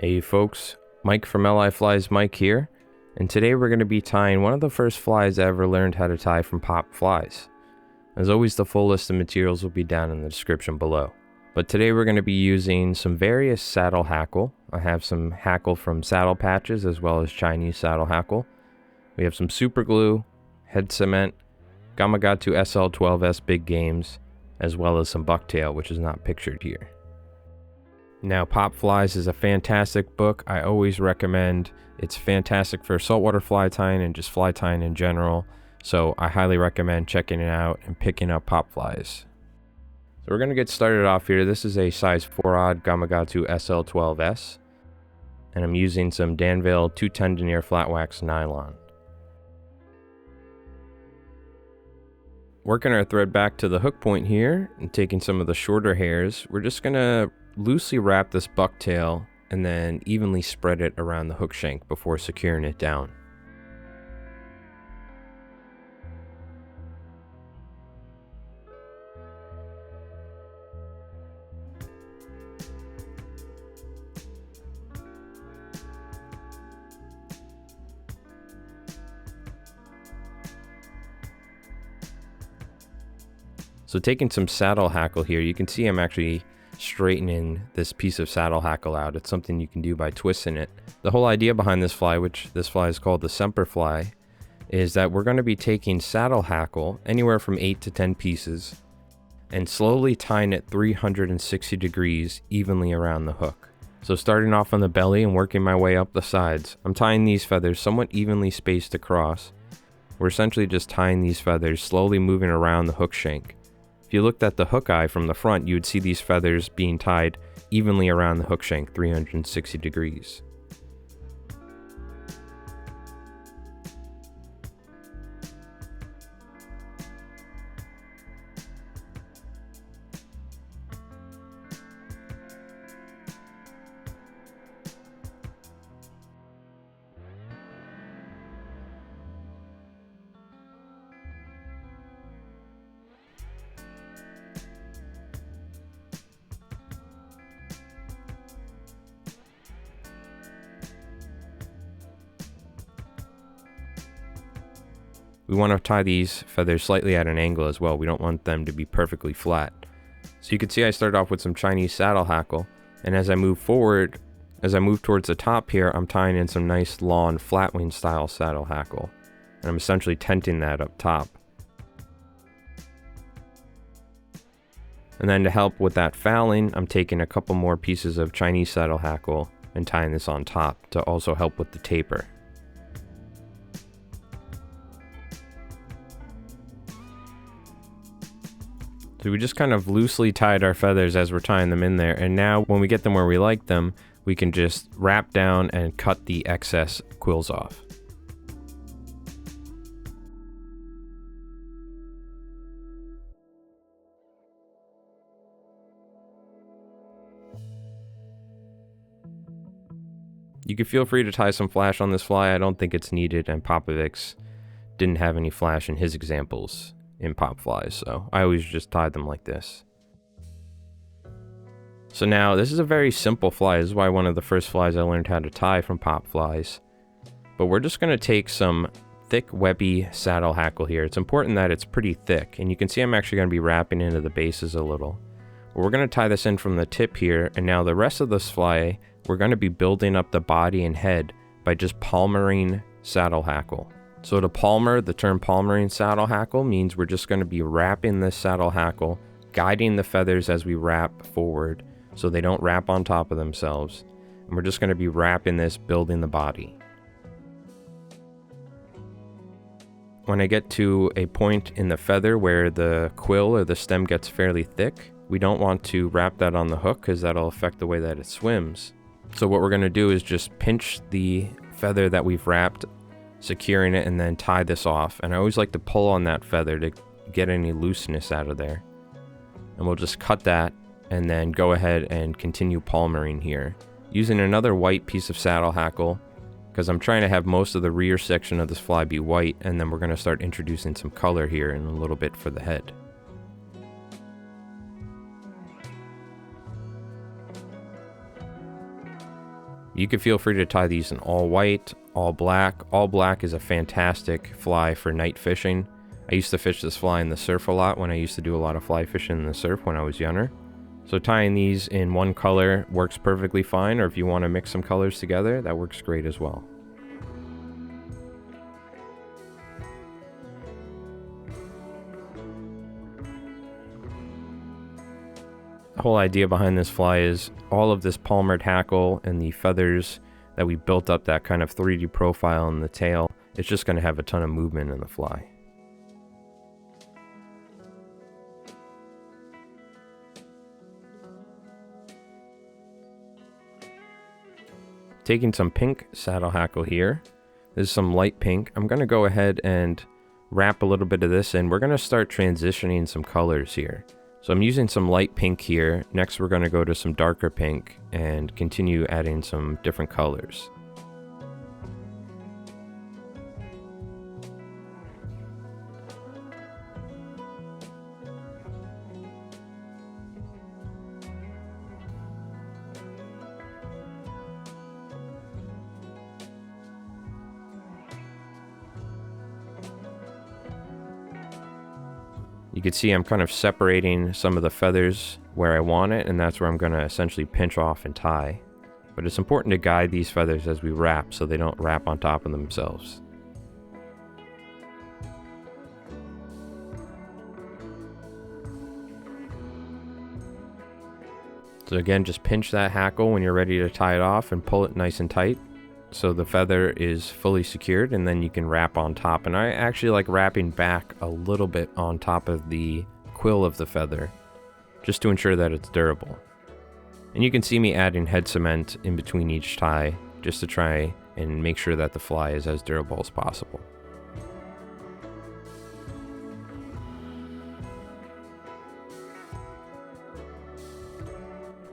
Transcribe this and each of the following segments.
Hey folks, Mike from LI Flies Mike here, and today we're going to be tying one of the first flies I ever learned how to tie from Pop Fleyes. As always, the full list of materials will be down in the description below. But today we're going to be using some various saddle hackle. I have some hackle from saddle patches as well as Chinese saddle hackle. We have some super glue, head cement, Gamakatsu SL12S big games, as well as some Bucktail, which is not pictured here. Now, Pop Fleyes is a fantastic book. I always recommend. It's fantastic for saltwater fly tying and just fly tying in general. So I highly recommend checking it out and picking up Pop Fleyes. So we're going to get started off here. This is a size 4-odd Gamakatsu SL12S. And I'm using some Danville 210 denier flat wax nylon. Working our thread back to the hook point here and taking some of the shorter hairs, we're just going to loosely wrap this bucktail and then evenly spread it around the hook shank before securing it down. So taking some saddle hackle here, you can see I'm actually straightening this piece of saddle hackle out. It's something you can do by twisting it. The whole idea behind this fly, which this fly is called the Semper Fleye, is that we're going to be taking saddle hackle, anywhere from 8 to 10 pieces, and slowly tying it 360 degrees evenly around the hook. So starting off on the belly and working my way up the sides, I'm tying these feathers somewhat evenly spaced across. We're essentially just tying these feathers, slowly moving around the hook shank. If you looked at the hook eye from the front, you would see these feathers being tied evenly around the hook shank 360 degrees. We want to tie these feathers slightly at an angle as well. We don't want them to be perfectly flat. So you can see I started off with some Chinese saddle hackle, and as I move forward, as I move towards the top here, I'm tying in some nice lawn flatwing style saddle hackle, and I'm essentially tenting that up top. And then to help with that fouling, I'm taking a couple more pieces of Chinese saddle hackle and tying this on top to also help with the taper. So we just kind of loosely tied our feathers as we're tying them in there, and now when we get them where we like them, we can just wrap down and cut the excess quills off. You can feel free to tie some flash on this fly. I don't think it's needed, and Popovics didn't have any flash in his examples in Pop Fleyes, so I always just tied them like this. So now this is a very simple fly. This is why one of the first flies I learned how to tie from Pop Fleyes. But we're just going to take some thick webby saddle hackle here. It's important that it's pretty thick, and you can see I'm actually going to be wrapping into the bases a little. But we're going to tie this in from the tip here, and now the rest of this fly we're going to be building up the body and head by just palmering saddle hackle. So to palmer, the term palmering saddle hackle means we're just going to be wrapping this saddle hackle, guiding the feathers as we wrap forward so they don't wrap on top of themselves. And we're just going to be wrapping this, building the body. When I get to a point in the feather where the quill or the stem gets fairly thick, we don't want to wrap that on the hook because that'll affect the way that it swims. So what we're going to do is just pinch the feather that we've wrapped, securing it, and then tie this off. And I always like to pull on that feather to get any looseness out of there. And we'll just cut that and then go ahead and continue palmering here. Using another white piece of saddle hackle, because I'm trying to have most of the rear section of this fly be white, and then we're going to start introducing some color here in a little bit for the head. You can feel free to tie these in all white, all black. All black is a fantastic fly for night fishing. I used to fish this fly in the surf a lot when I used to do a lot of fly fishing in the surf when I was younger. So tying these in one color works perfectly fine, or if you want to mix some colors together, that works great as well. The whole idea behind this fly is all of this palmered hackle and the feathers that we built up that kind of 3D profile in the tail. It's just going to have a ton of movement in the fly. Taking some pink saddle hackle here. This is some light pink. I'm going to go ahead and wrap a little bit of this in. We're going to start transitioning some colors here. So I'm using some light pink here. Next we're going to go to some darker pink and continue adding some different colors. You can see I'm kind of separating some of the feathers where I want it, and that's where I'm going to essentially pinch off and tie. But it's important to guide these feathers as we wrap so they don't wrap on top of themselves. So again, just pinch that hackle when you're ready to tie it off and pull it nice and tight so the feather is fully secured, and then you can wrap on top. And I actually like wrapping back a little bit on top of the quill of the feather just to ensure that it's durable. And you can see me adding head cement in between each tie just to try and make sure that the fly is as durable as possible.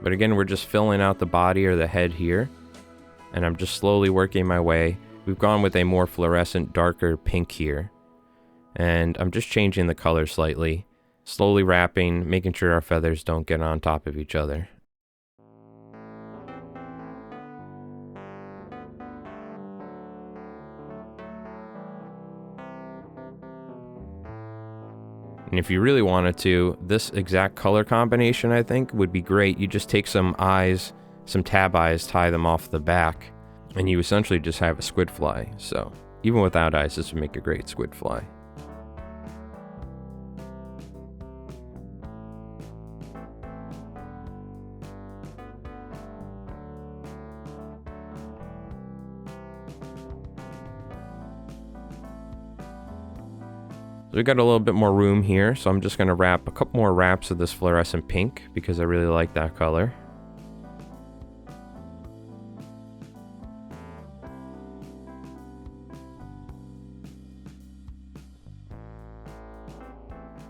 But again, we're just filling out the body or the head here, and I'm just slowly working my way. We've gone with a more fluorescent, darker pink here, and I'm just changing the color slightly, slowly wrapping, making sure our feathers don't get on top of each other. And if you really wanted to, this exact color combination I think would be great. You just take some eyes, some tab eyes, tie them off the back, and you essentially just have a squid fly. So even without eyes, this would make a great squid fly. So we got a little bit more room here, so I'm just going to wrap a couple more wraps of this fluorescent pink because I really like that color.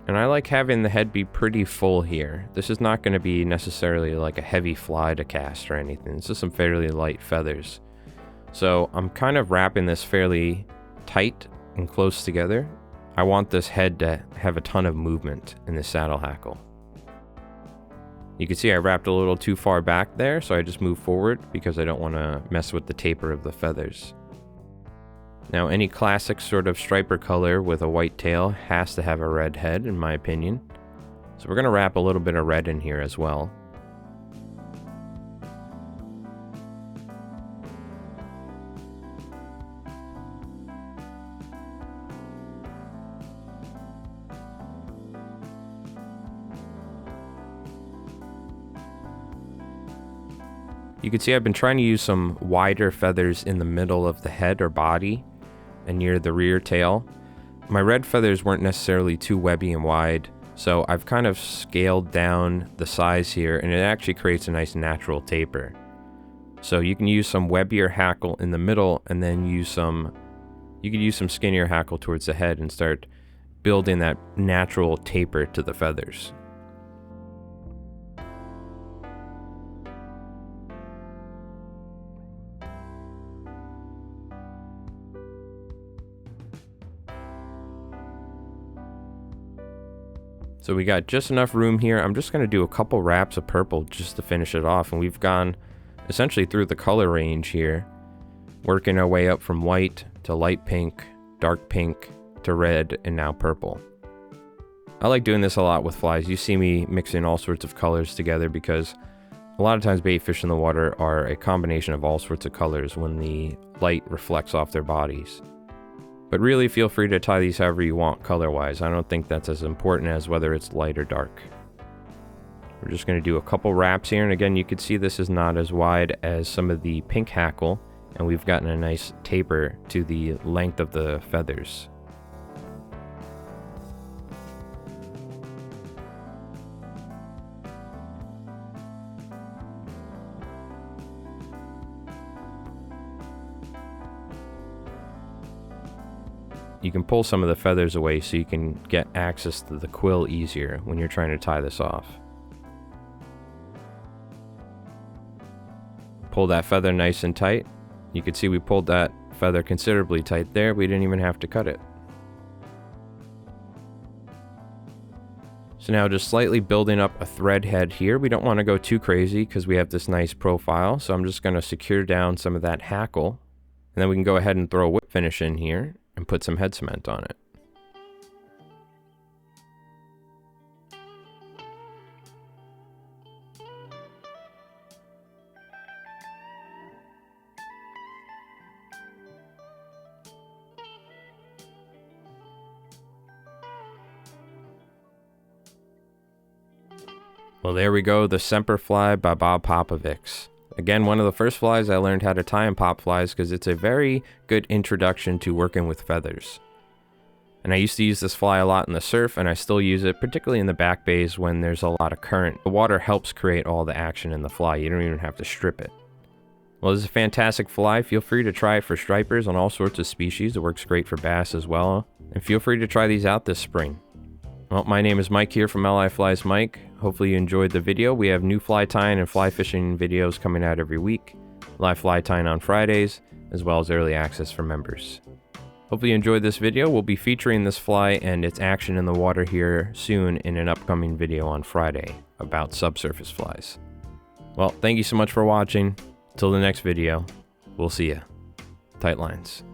And I like having the head be pretty full here. This is not going to be necessarily like a heavy fly to cast or anything. It's just some fairly light feathers. So I'm kind of wrapping this fairly tight and close together. I want this head to have a ton of movement in the saddle hackle. You can see I wrapped a little too far back there, so I just moved forward because I don't want to mess with the taper of the feathers. Now, any classic sort of striper color with a white tail has to have a red head, in my opinion. So we're going to wrap a little bit of red in here as well. You can see I've been trying to use some wider feathers in the middle of the head or body and near the rear tail. My red feathers weren't necessarily too webby and wide, so I've kind of scaled down the size here, and it actually creates a nice natural taper. So you can use some webbier hackle in the middle, and then you could use some skinnier hackle towards the head and start building that natural taper to the feathers. So we got just enough room here. I'm just going to do a couple wraps of purple just to finish it off. And we've gone essentially through the color range here, working our way up from white to light pink, dark pink to red, and now purple. I like doing this a lot with flies. You see me mixing all sorts of colors together because a lot of times bait fish in the water are a combination of all sorts of colors when the light reflects off their bodies. But really feel free to tie these however you want color-wise. I don't think that's as important as whether it's light or dark. We're just going to do a couple wraps here, and again you can see this is not as wide as some of the pink hackle, and we've gotten a nice taper to the length of the feathers. You can pull some of the feathers away so you can get access to the quill easier when you're trying to tie this off. Pull that feather nice and tight. You can see we pulled that feather considerably tight there. We didn't even have to cut it. So now just slightly building up a thread head here. We don't want to go too crazy because we have this nice profile. So I'm just going to secure down some of that hackle. And then we can go ahead and throw a whip finish in here and put some head cement on it. Well, there we go, the Semper Fleye by Bop Popovics. Again, one of the first flies I learned how to tie in Pop Fleyes because it's a very good introduction to working with feathers. And I used to use this fly a lot in the surf, and I still use it, particularly in the back bays when there's a lot of current. The water helps create all the action in the fly. You don't even have to strip it. Well, this is a fantastic fly. Feel free to try it for stripers on all sorts of species. It works great for bass as well. And feel free to try these out this spring. Well, my name is Mike here from LI Flies Mike. Hopefully you enjoyed the video. We have new fly tying and fly fishing videos coming out every week. Live fly tying on Fridays, as well as early access for members. Hopefully you enjoyed this video. We'll be featuring this fly and its action in the water here soon in an upcoming video on Friday about subsurface flies. Well, thank you so much for watching. Till the next video, we'll see ya. Tight lines.